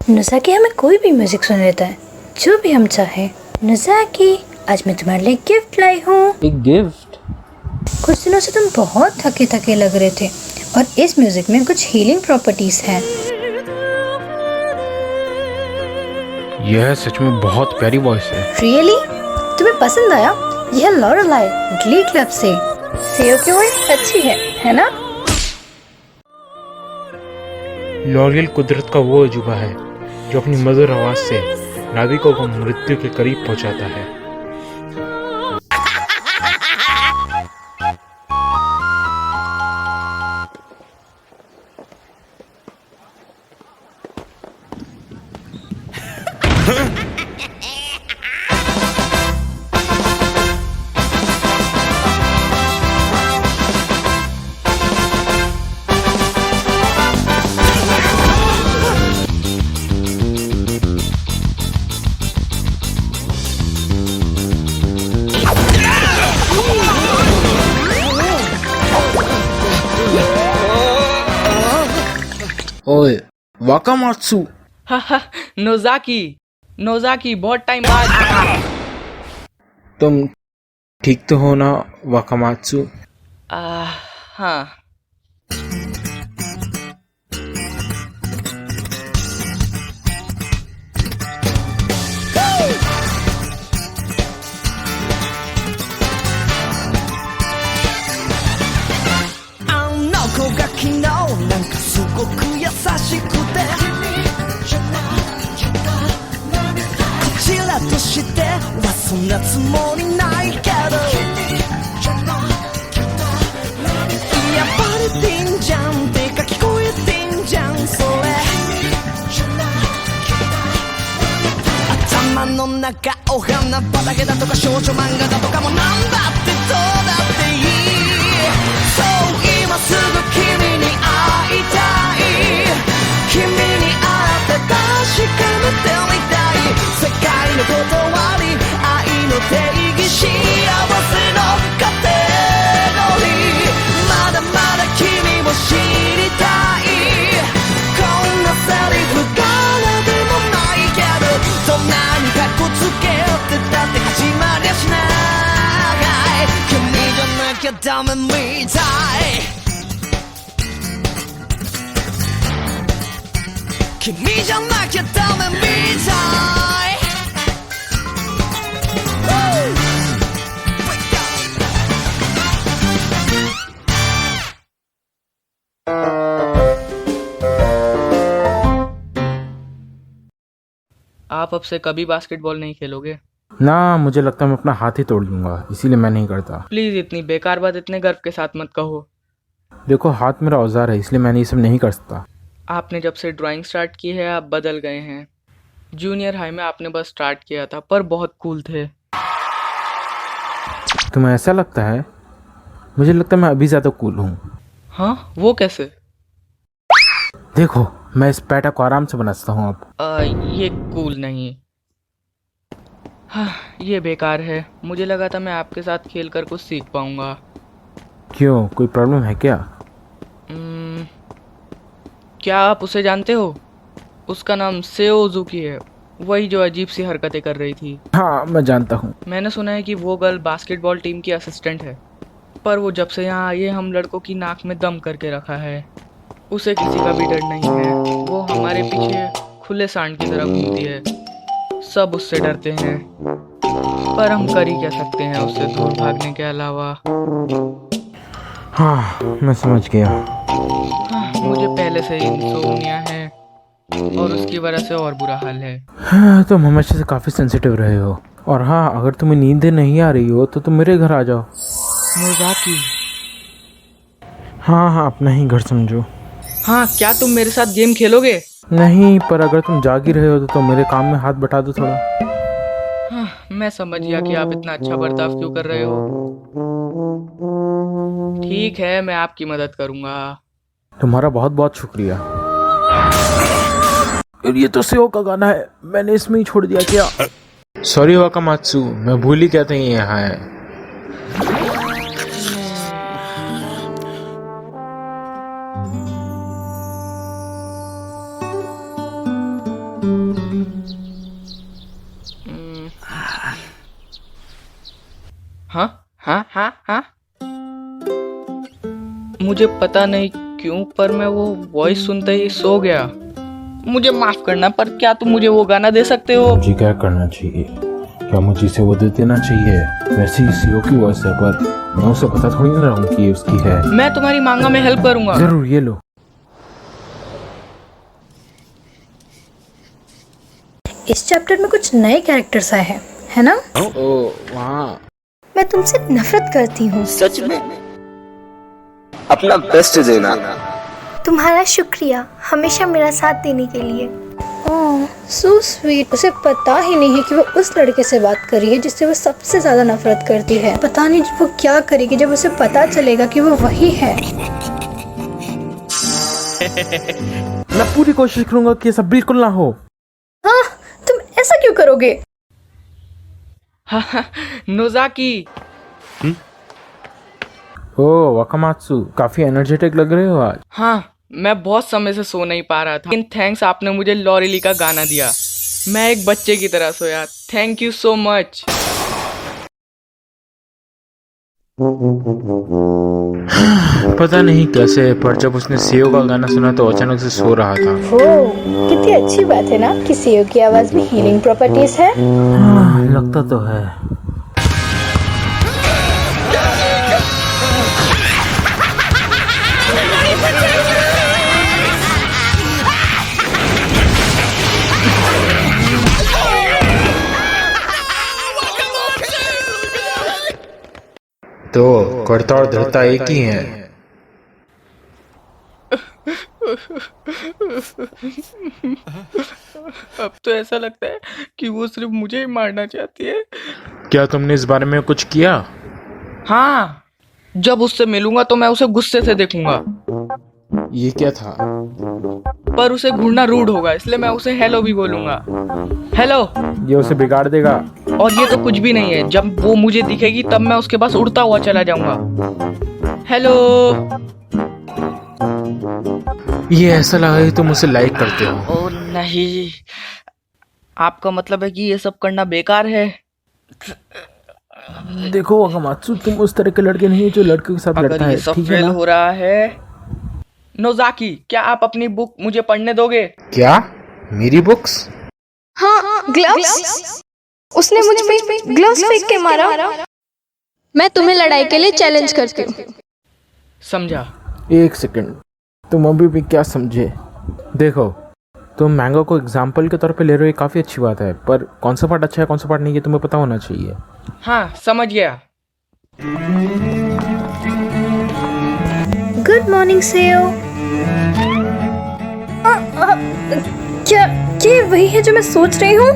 नुज़ाकी हमें कोई भी म्यूजिक सुन लेता है, जो भी हम चाहे। नुज़ाकी, आज मैं तुम्हारे लिए गिफ्ट लाई हूँ। एक गिफ्ट? कुछ दिनों से तुम बहुत थके थके लग रहे थे और इस म्यूजिक में कुछ हीलिंग प्रॉपर्टीज हैं। यह सच में बहुत प्यारी वॉइस है। रियली? तुम्हें पसंद आया? यह लॉरेलाई ग्ली क्लब से। सीओ की वॉइस अच्छी है ना? लॉरियल कुदरत का वो अजूबा है जो अपनी मधुर आवाज से नाविकों को मृत्यु के करीब पहुंचाता है। ओए वाकामात्सु। नोज़ाकी, नोज़ाकी बहुत टाइम बाद। तुम ठीक तो हो ना वाकामात्सु? हाँ।お花畑だとか少女漫画だとかもなんだってどうだっていい。そう今すぐ君に会いたい。君に会って確かめてみたい。世界の断り愛の定義幸せのカテゴリー。まだまだ君を知りたい。こんなセリフからでもないけどどんなにかっこつけてだって始まりゃしない君じゃなきゃダメみたい君じゃなきゃダメみたいआप अब से कभी बास्केटबॉल नहीं खेलोगे? ना, मुझे लगता है मैं अपना हाथ ही तोड़ दूंगा, इसीलिए मैं नहीं करता। प्लीज इतनी बेकार बात इतने गर्व के साथ मत कहो। देखो, हाथ मेरा औजार है, इसलिए मैं ये सब नहीं कर सकता। आपने जब से ड्राइंग स्टार्ट की है आप बदल गए हैं। जूनियर हाई में आपने बस स्टार्ट किया था पर बहुत कूल थे। तुम्हें ऐसा लगता है? मुझे लगता है मैं अभी ज़्यादा कूल हूँ। हाँ, वो कैसे? देखो, मैं इस पैटा को आराम से बना सकता हूँ अब। ये कूल नहीं। हाँ, ये बेकार है। मुझे लगा था मैं आपके साथ खेलकर कुछ सीख पाऊंगा। क्यों, कोई प्रॉब्लम है क्या? क्या आप उसे जानते हो? उसका नाम सेओ उजुकी है, वही जो अजीब सी हरकतें कर रही थी। हाँ, मैं जानता हूँ। मैंने सुना है कि वो गर्ल बास्केटबॉल टीम की असिस्टेंट है, पर वो जब से यहाँ आई है हम लड़कों की नाक में दम करके रखा है। उसे किसी का भी डर नहीं है। वो हमारे पीछे खुले सांड की तरह घूमती है। सब उससे डरते हैं, पर हम कर ही क्या सकते हैं उससे दूर भागने के अलावा। हाँ, मैं समझ गया। हाँ, मुझे पहले से ही इंसोम्निया है और उसकी वजह से और बुरा हाल है। हाँ, तुम हमेशा से काफ़ी सेंसिटिव रहे हो। और हाँ, अगर तुम्हें नींद नहीं आ रही हो तो तुम मेरे घर आ जाओ। नोज़ाकी। हाँ, अपना ही घर समझो। हाँ, क्या तुम मेरे साथ गेम खेलोगे? नहीं, पर अगर तुम जाग ही रहे हो तो मेरे काम में हाथ बटा दो थोड़ा। हाँ, मैं समझ गया कि आप इतना अच्छा बर्ताव क्यों कर रहे हो। ठीक है, मैं आपकी मदद करूँगा। तुम्हारा बहुत बहुत शुक्रिया। और ये तो सेओ का गाना है, मैंने इसमें ही छोड़ दिया क्या? सॉरी वाकामात्सु, मैं भूल ही गया था ये यहाँ है। हाँ हाँ हाँ। मुझे पता नहीं क्यों पर मैं वो वॉइस सुनते ही सो गया। मुझे माफ करना, पर क्या तुम मुझे वो गाना दे सकते हो? मुझे क्या करना चाहिए? क्या मुझे इसे वो दे देना चाहिए? वैसे ही सीओ की वॉइस है, पर मैं उसे पता थोड़ी ना रहूं कि ये उसकी है। मैं तुम्हारी मांगा में हेल्प करूंगा। जरूर, ये लो। इस चैप्टर में कुछ नए कैरेक्टर्स आए हैं, है ना? ओ वहाँ। मैं तुमसे नफरत करती हूँ। सच में अपना बेस्ट देना। तुम्हारा शुक्रिया हमेशा मेरा साथ देने के लिए। ओह सो स्वीट। उसे पता ही नहीं है कि वो उस लड़के से बात कर रही है जिससे वो सबसे ज्यादा नफरत करती है। पता नहीं वो क्या करेगी जब उसे पता चलेगा कि वो वही है। मैं पूरी कोशिश करूंगा कि ये सब बिल्कुल ना हो। हाँ, तुम ऐसा क्यों करोगे? नोज़ाकी। ओह वाकामात्सु, काफी एनर्जेटिक लग रहे हो आज। हाँ, मैं बहुत समय से सो नहीं पा रहा था, लेकिन थैंक्स आपने मुझे लॉरेली का गाना दिया। मैं एक बच्चे की तरह सोया। Thank you so much. पता नहीं कैसे, पर जब उसने सीओ का गाना सुना तो अचानक से सो रहा था। ओह कितनी अच्छी बात है ना कि सीओ की आवाज में हीलिंग प्रॉपर्टीज है। लगता तो है। तो कर्ता और धर्ता एक ही हैं। अब तो ऐसा लगता है कि वो सिर्फ मुझे ही मारना चाहती है। क्या तुमने इस बारे में कुछ किया? हाँ, जब उससे मिलूंगा तो मैं उसे गुस्से से देखूंगा, ये क्या था? पर उसे घूरना रूड होगा, इसलिए मैं उसे हेलो भी बोलूंगा। हेलो। ये उसे बिगाड़ देगा। और ये तो कुछ भी नहीं है, जब वो मुझे दिखेगी तब मैं उसके पास उड़ता हुआ चला जाऊंगा। हेलो। ये ऐसा लगा कि तुम उसे लाइक करते हो। ओ नहीं, आपका मतलब है कि ये सब करना बेकार है? देखो वाकामात्सु, तुम उस तरह के लड़के नहीं हो जो लड़के के साथ लड़ता अगर है, ये सब ठीक है फेल ना? हो रहा है। नोज़ाकी, क्या आप अपनी बुक मुझे पढ़ने दोगे? क्या? मेरी बुक्स? हाँ, ग्लव्स। उसने मुझ पे ग्लव्स फेंक के मारा। मैं तुम्हें लड़ाई के लिए चैलेंज करती हूँ। समझा। एक सेकंड, तुम अभी भी क्या समझे? देखो, तुम मैंगो को एग्जाम्पल के तौर पे ले रहे हो, ये काफ़ी अच्छी बात है, पर कौन सा पार्ट अच्छा है कौन सा पार्ट नहीं, ये तुम्हें पता होना चाहिए। हाँ, समझ गया। गुड मॉर्निंग सेओ। क्या ये वही है जो मैं सोच रही हूँ?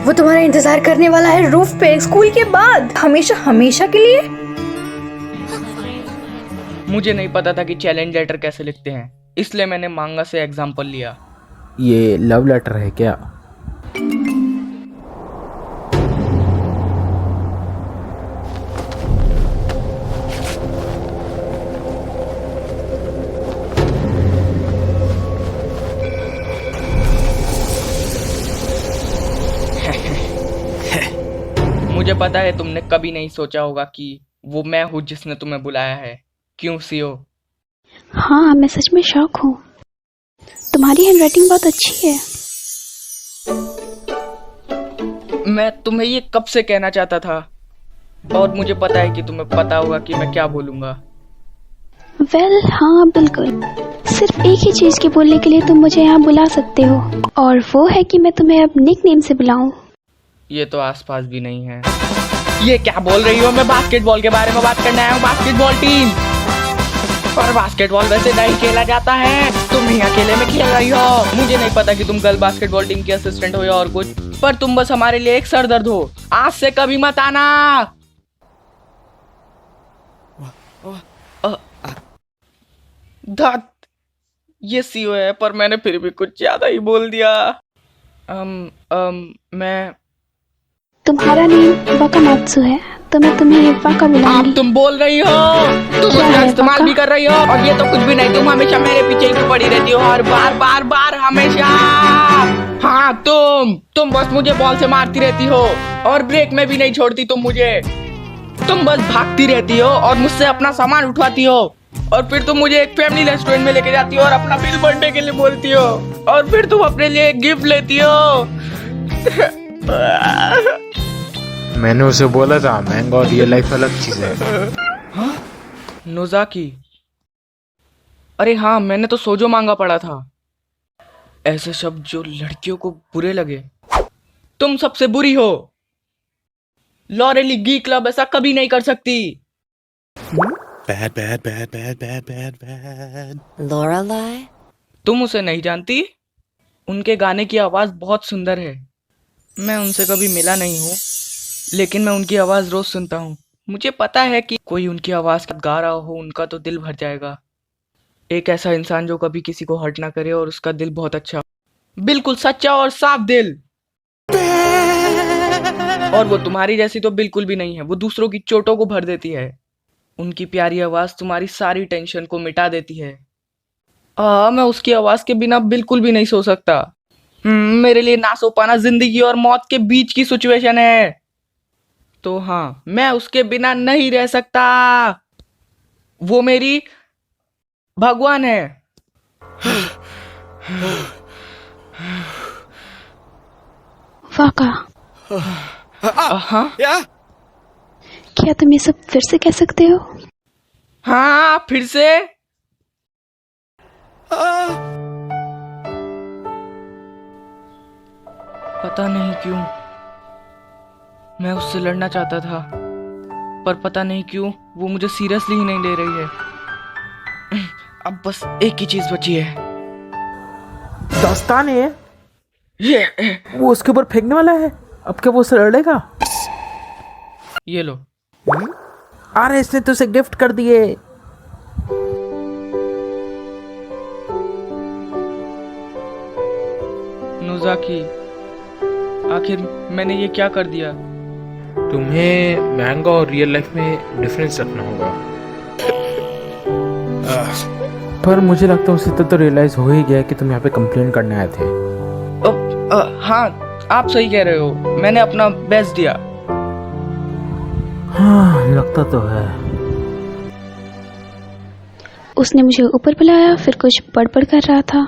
वो तुम्हारा इंतजार करने वाला है रूफ पे स्कूल के बाद, हमेशा हमेशा के लिए। मुझे नहीं पता था कि चैलेंज लेटर कैसे लिखते हैं, इसलिए मैंने मांगा से एग्जाम्पल लिया। ये लव लेटर है क्या? मुझे पता है तुमने कभी नहीं सोचा होगा कि वो मैं हूँ जिसने तुम्हें बुलाया है। क्यों सीओ? हाँ, मैं सच में शौक हूँ। तुम्हारी हैंडराइटिंग बहुत अच्छी है। मैं तुम्हें ये कब से कहना चाहता था, और मुझे पता है कि तुम्हें पता होगा कि मैं क्या बोलूँगा। वेल, हाँ बिल्कुल। सिर्फ एक ही चीज के बोलने के लिए तुम मुझे यहाँ बुला सकते हो, और वो है कि मैं तुम्हें अब निकनेम से बुलाऊं। ये तो आसपास भी नहीं है। ये क्या बोल रही हो? मैं बास्केटबॉल के बारे में बात करने आया हूँ। Basketball team. पर बास्केटबॉल वैसे नहीं खेला जाता है, तुम ही अकेले में खेल रही हो। मुझे नहीं पता कि तुम गर्ल बास्केटबॉल टीम की असिस्टेंट हो या और कुछ, पर तुम बस हमारे लिए एक सरदर्द हो। आज से कभी मत आना। धत, ये सीओ है, पर मैंने फिर भी कुछ ज्यादा ही बोल दिया। मैं तुम्हारा नेम वाकामात्सु है, तो मैं तुम्हें वाका बुलाऊंगी। आप तुम बोल रही हो, तुम क्या उसका है, इस्तेमाल वाका? भी कर रही हो, और ये तो कुछ भी नहीं। तुम हमेशा मेरे पीछे ही पड़ी रहती हो, और बार बार बार हमेशा। हाँ तुम बस मुझे बॉल से मारती रहती हो और ब्रेक में भी नहीं छोड़ती तुम मुझे। तुम बस भागती रहती हो और मुझसे अपना सामान उठवाती हो और फिर तुम मुझे एक फैमिली रेस्टोरेंट में लेके जाती हो और अपना बिल भरने के लिए बोलती हो और फिर तुम अपने लिए एक गिफ्ट लेती हो। मैंने उसे बोला था मैंगो और रियल लाइफ अलग चीज है। नोज़ाकी, अरे हाँ, मैंने तो सोजो मांगा पढ़ा था। ऐसे शब्द जो लड़कियों को बुरे लगे। तुम सबसे बुरी हो। लॉरेली गी क्लब ऐसा कभी नहीं कर सकती। Bad, bad, bad, bad, bad, bad, bad. Lorelai? तुम उसे नहीं जानती। उनके गाने की आवाज़ बहुत सुंदर है। मैं उनसे कभी मिला नहीं हूँ, लेकिन मैं उनकी आवाज़ रोज़ सुनता हूँ। मुझे पता है कि कोई उनकी आवाज़ गा रहा हो, उनका तो दिल भर जाएगा। एक ऐसा इंसान जो कभी किसी को हर्ट ना करे और उसका दिल बहुत अच्छा, बिल्कुल सच्चा और साफ दिल। और वो तुम्हारी जैसी तो बिल्कुल भी नहीं है। वो दूसरों की चोटों को भर देती है। उनकी प्यारी आवाज़ तुम्हारी सारी टेंशन को मिटा देती है। मैं उसकी आवाज़ के बिना बिल्कुल भी नहीं सो सकता। मेरे लिए ना सो पाना जिंदगी और मौत के बीच की सिचुएशन है। तो हाँ, मैं उसके बिना नहीं रह सकता। वो मेरी भगवान है। वाका, हाँ Yeah? क्या तुम ये सब फिर से कह सकते हो? हाँ, फिर से। पता नहीं क्यों मैं उससे लड़ना चाहता था, पर पता नहीं क्यों वो मुझे सीरियसली ही नहीं ले रही है। अब बस एक ही चीज बची है। दास्तान है ये वो उसके ऊपर फेंकने वाला है। अब क्या वो उससे लड़ेगा? ये लो। अरे इसने तो उसे गिफ्ट कर दिए। नोज़ाकी, आखिर मैंने ये क्या कर दिया? तुम्हें मैंगो और रियल लाइफ में डिफरेंस रखना होगा। पर मुझे लगता है उसे तो रियलाइज हो ही गया कि तुम यहाँ पे कंप्लेन करने आए थे। हाँ, आप सही कह रहे हो। मैंने अपना बेस्ट दिया। हाँ, लगता तो है। उसने मुझे ऊपर बुलाया, फिर कुछ बड़बड़ कर रहा था,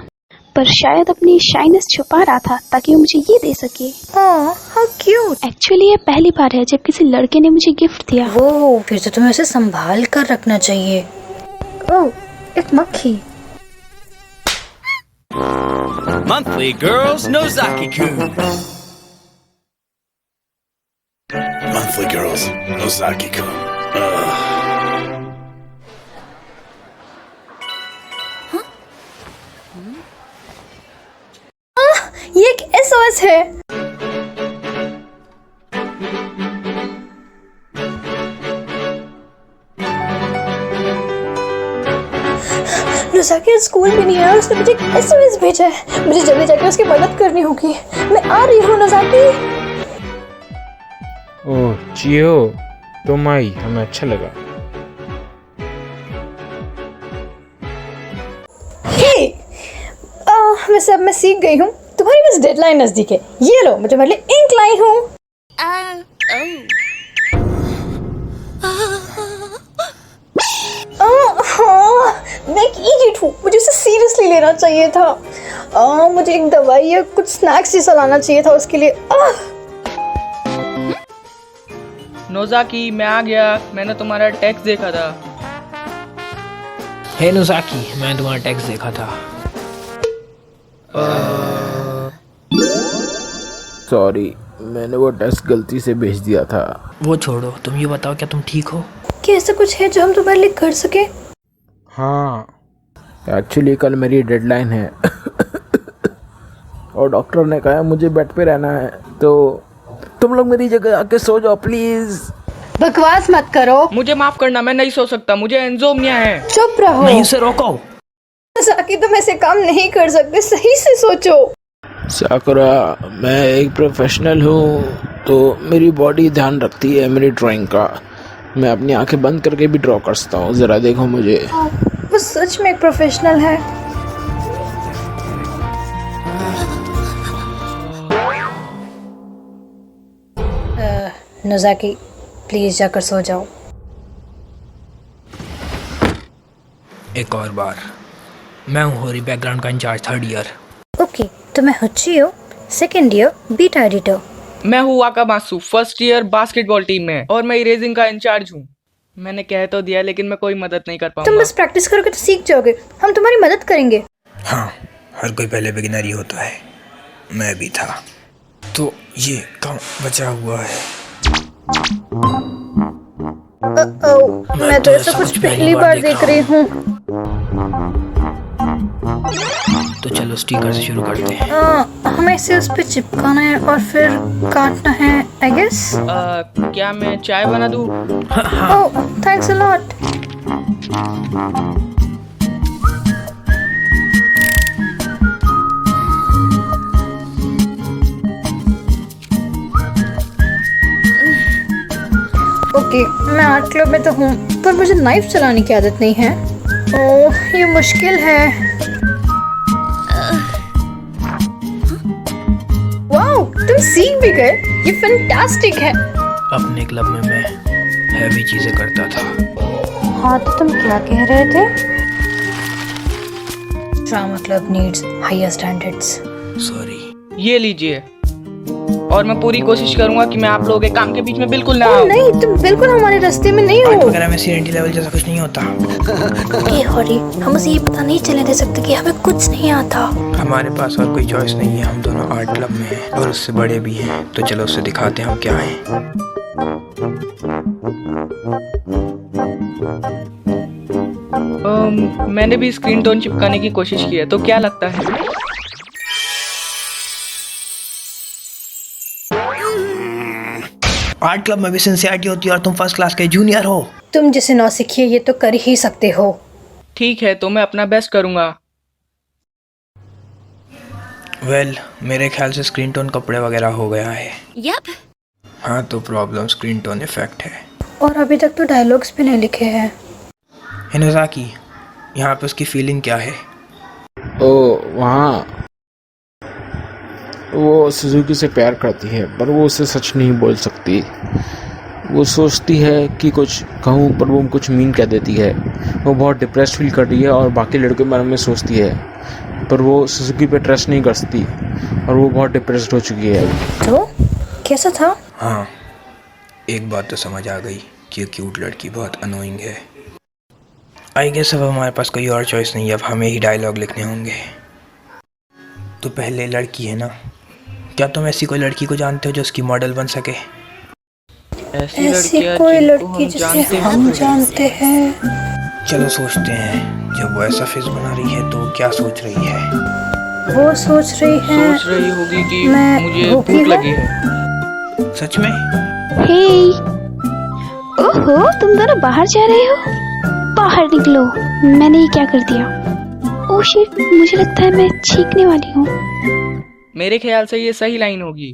पर शायद अपनी शाइनेस छुपा रहा था ताकि वो मुझे ये दे सके। How cute. एक्चुअली ये पहली बार है जब किसी लड़के ने मुझे गिफ्ट दिया। वो फिर तो तुम्हें उसे संभाल कर रखना चाहिए। ओह, एक मक्खी। Monthly Girls Nozaki-kun. Monthly Girls, Nozaki-kun. ये एक SOS है। नोज़ाकी स्कूल भी नहीं आया और उसने मुझे एक SOS भेजा है। मुझे जल्दी जाके उसकी मदद करनी होगी। मैं आ रही हूँ नोज़ाकी। ओह चियो, तुम आई, हमें अच्छा लगा। वैसे अब मैं सीख गई हूँ। तुम्हारी बस डेडलाइन नजदीक है। ये लो, मैं तुम्हारे लिए इंक लाई हूँ। मैं एक इडियट हूँ। मुझे उसे सीरियसली लेना चाहिए था। मुझे एक दवाई या कुछ स्नैक्स जैसा लाना चाहिए था उसके लिए। नोज़ाकी, मैं आ गया। मैंने तुम्हारा टेक्स्ट देखा था। हे नोज़ाकी, मैंने तुम्हारा टेक्स्ट देखा था। सॉरी, मैंने वो टेक्स्ट गलती से भेज दिया था। वो छोड़ो, तुम ये बताओ क्या तुम ठीक हो? क्या ऐसा कुछ है जो हम तुम्हारे लिए कर सके? हाँ, एक्चुअली कल मेरी डेडलाइन है और डॉक्टर ने कहा मुझे बेड पे रहना है, तो तुम लोग मेरी जगह आके सो जाओ प्लीज। बकवास मत करो। मुझे माफ करना, मैं नहीं सो सकता। मुझे एंजोमिया है। चुप रहो। नहीं, उसे रोको। नोज़ाकी, तुम ऐसे काम नहीं कर सकते। सही से सोचो। साकुरा, मैं एक प्रोफेशनल हूँ, तो मेरी बॉडी ध्यान रखती है मेरी ड्राइंग का। मैं अपनी आंखें बंद करके भी ड्रॉ करता हूँ। ज़रा देखो मुझे। वो सच में एक प्रोफेशनल है। नज़ाकी, प्लीज़ जाकर सो जाओ। एक और बार। मैं हूँ होरी, बैकग्राउंड का इंचार्ज 3rd ईयर। ओके, तो मैं हुचियो, 2nd ईयर बीटा एडिटर। मैं हूँ वाकामासु, 1st ईयर बास्केटबॉल टीम में, और मैं इरेजिंग का इंचार्ज हूँ। मैंने कह तो दिया, लेकिन मैं कोई मदद नहीं कर तुम पाऊंगा। बस प्रैक्टिस करोगे तो सीख जाओगे, हम तुम्हारी मदद करेंगे। हाँ, हर कोई पहले बिगिनर ही होता है, मैं भी था। तो ये कहाँ बचा हुआ है? मैं तो ऐसा कुछ पहली बार देख रही हूँ। तो चलो स्टिकर से शुरू करते हैं। हमें इसे उस पे चिपकाना है और फिर काटना है, आई गेस। क्या मैं चाय बना दूँ? ओह, थैंक्स अ लॉट। ओके, मैं आर्ट क्लब में तो हूँ, पर मुझे नाइफ चलाने की आदत नहीं है। ओह, ये मुश्किल है। वाओ, तुम सीख भी गए, ये फैंटास्टिक है। अपने क्लब में मैं हैवी चीजें करता था। हाँ, तो तुम क्या कह रहे थे? Drama club needs higher standards. Sorry. ये लीजिए, और मैं पूरी कोशिश करूंगा कि मैं आप लोगों के काम के बीच में बिल्कुल ना आऊं। नहीं, तुम बिल्कुल हमारे रास्ते में नहीं हो। आर्ट वगैरह में सीएनटी लेवल जैसा कुछ नहीं होता। ओके हॉरी, हम उसे ये पता नहीं चलने दे सकते कि हमें कुछ नहीं आता। हमारे पास और कोई चॉइस नहीं है, हम दोनों आर्ट क्लब में हैं और उससे बड़े भी हैं। तो चलो उससे दिखाते हैं हम क्या हैं। मैंने भी स्क्रीन टोन चिपकाने की कोशिश की है, तो क्या लगता है? आर्ट क्लब में भी सिंसियरिटी होती है और तुम फर्स्ट क्लास के जूनियर हो। तुम जिसे नौसिखिए ये तो कर ही सकते हो। ठीक है, तो मैं अपना बेस्ट करूंगा। वेल, मेरे ख्याल से स्क्रीन टोन कपड़े वगैरह हो गया है। यप। हाँ, तो प्रॉब्लम स्क्रीन टोन इफेक्ट है। और अभी तक तो डायलॉग्स भी नहीं लिखे हैं। हिनोज़ाकी, यहाँ पे उसकी फीलिंग क्या है? ओ, वहाँ वो सुजुकी से प्यार करती है, पर वो उसे सच नहीं बोल सकती। वो सोचती है कि कुछ कहूँ, पर वो कुछ मीन कह देती है। वो बहुत डिप्रेस्ड फील कर रही है और बाकी लड़कों के बारे में सोचती है, पर वो सुजुकी पे ट्रस्ट नहीं कर सकती और वो बहुत डिप्रेस्ड हो चुकी है। तो कैसा था? हाँ, एक बात तो समझ आ गई कि ये क्यूट लड़की बहुत अनोइंग है। आई गेस अब हमारे पास कोई और चॉइस नहीं है, अब हमें ही डायलॉग लिखने होंगे। तो पहले लड़की है ना, क्या तुम ऐसी कोई लड़की को जानते हो जो उसकी मॉडल बन सके? ऐसी कोई लड़की जिसे हम जानते हैं। चलो सोचते हैं। जब वो ऐसा फेस बना रही है तो क्या सोच रही है? वो सोच रही होगी कि मैं मुझे भूखी भूख हूँ। लगी है। सच में? हे, ओहो, तुम दोनों बाहर जा रहे हो? बाहर निकलो। मैंने ये क्या कर दिया? ओह शिट, मुझे लगता है मैं छींकने वाली हूँ। मेरे ख्याल से ये सही लाइन होगी,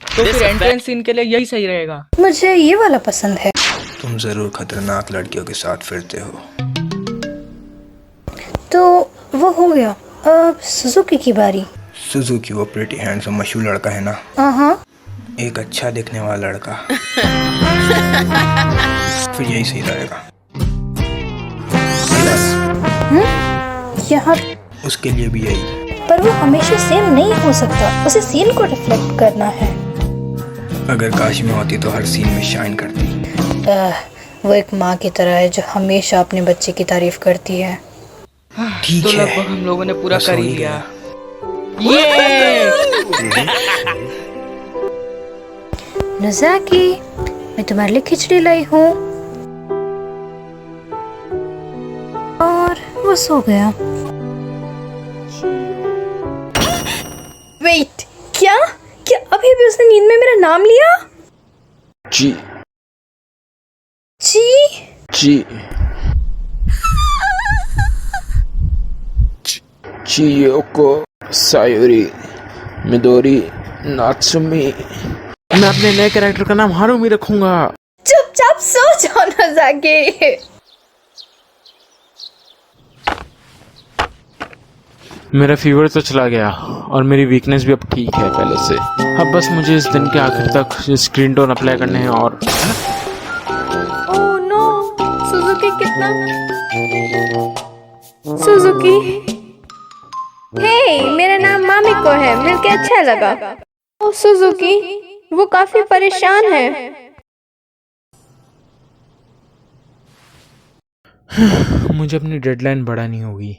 तो फिर एंट्रेंस सीन के लिए यही सही रहेगा। मुझे ये वाला पसंद है। तुम जरूर खतरनाक लड़कियों के साथ फिरते हो। तो वो हो गया, अब सुजुकी की बारी। सुजुकी वो प्रिटी हैंडसम मशहूर लड़का है ना? हाँ, एक अच्छा दिखने वाला लड़का। फिर यही सही रहेगा। यहाँ उसके लिए भी यही। पर वो हमेशा सेम नहीं हो सकता, उसे सीन को रिफ्लेक्ट करना है। अगर काश में होती तो हर सीन में शाइन करती। वो एक माँ की तरह है जो हमेशा अपने बच्चे की तारीफ करती है। ठीक तो है, लगभग हम लोगों ने पूरा बस कर हो ही ही लिया। गया। ये नज़ाकी, मैं तुम्हारे लिए खिचड़ी लाई हूँ। और वो सो गया। वेट, क्या क्या अभी भी उसने नींद में मेरा नाम लिया? ची जी, ची चियोको सायोरी मिदोरी नात्सुमी। मैं अपने नए कैरेक्टर का नाम हारुमी रखूंगा। चुपचाप सो जाओ नज़ाकी। मेरा फीवर तो चला गया और मेरी वीकनेस भी अब ठीक है पहले से। अब बस मुझे इस दिन के आखिर तक स्क्रीन टोन अप्लाई करने हैं और ओह नो, सुजुकी कितना सुजुकी। हे, मेरा नाम मामिको है, मिलके अच्छा लगा। ओह सुजुकी, वो काफी परेशान है। मुझे अपनी डेडलाइन बढ़ानी होगी।